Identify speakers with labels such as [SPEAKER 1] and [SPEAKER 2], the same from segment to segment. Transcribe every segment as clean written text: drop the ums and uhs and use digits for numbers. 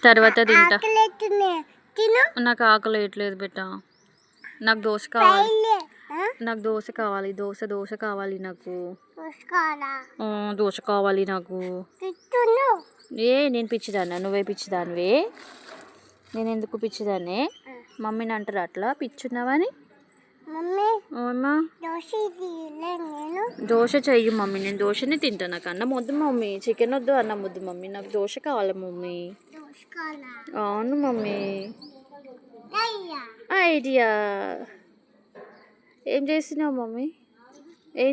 [SPEAKER 1] తర్వాత తింటా. నాకు ఆకలి వేయట్లేదు బెట్ట. నాకు దోశ కావాలి. నాకు దోశ కావాలి. దోశ కావాలి నాకు. దోశ కావాలి నాకు. నేను పిచ్చిదాన్నా? నువ్వే పిచ్చిదానివే. నేను ఎందుకు పిచ్చిదాన్నే? మమ్మీని అంటారు అట్లా పిచ్చున్నావని. దోశ చెయ్యి మమ్మీ. నేను దోశనే తింటా. నాకు అన్నం వద్దు మమ్మీ. చికెన్ వద్దు, అన్నం వద్దు మమ్మీ. నాకు దోశ కావాలి మమ్మీ. అవును మమ్మీ. ఐడియా. ఏం చేస్తున్నావు మమ్మీ? ఏం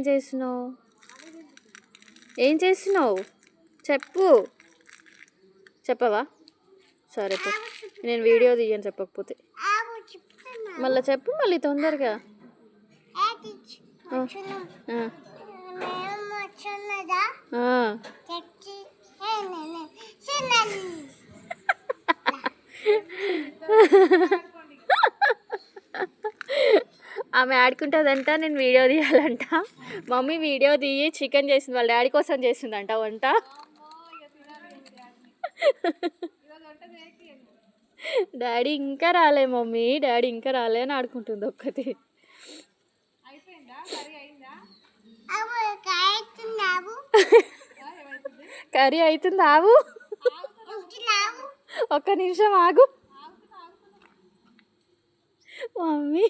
[SPEAKER 1] చేస్తున్నావు చెప్పు. చెప్పవా? సరే నేను వీడియో తీయని చెప్పకపోతే. మళ్ళీ చెప్పు మళ్ళీ తొందరగా. ఆమె ఆడుకుంటుందంట, నేను వీడియో తీయాలంట. మమ్మీ వీడియో తీయి చికెన్ చేసింది, వాళ్ళ డాడీ కోసం చేసిందంట వంట. డాడీ ఇంకా రాలే మమ్మీ, డాడీ ఇంకా రాలే అని ఆడుకుంటుంది ఒక్కటి. కర్రీ అవుతుంది, ఆగు. ఒక్క నిమిషం ఆగు మమ్మీ.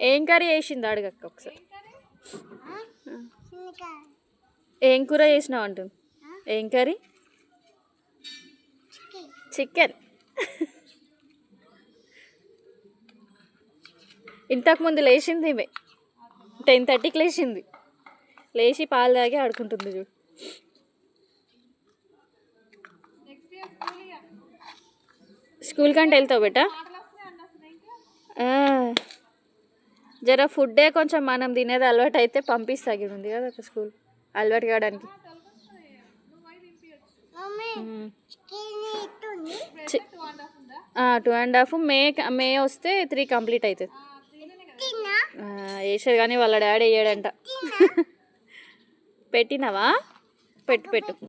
[SPEAKER 1] ఏం కర్రీ చేసింది అడగక్క ఒకసారి. ఏం కూర చేసినావు అంటుంది. ఏం కర్రీ? చికెన్. ఇంతకుముందు లేచింది ఈమె 10:30కి లేచింది. లేచి పాలు తాగి ఆడుకుంటుంది చూడు. స్కూల్ కంటే వెళ్తావు బేట. జర ఫుడ్డే కొంచెం మనం తినేది అలవాటు అయితే పంపిస్తాగి ఉంది కదా ఒక స్కూల్ అలవాటు కావడానికి. 2.5 మే వస్తే 3 కంప్లీట్ అవుతుంది. వేసేది కానీ వాళ్ళ డాడీ వేయడంట. పెట్టినావా? పెట్టు.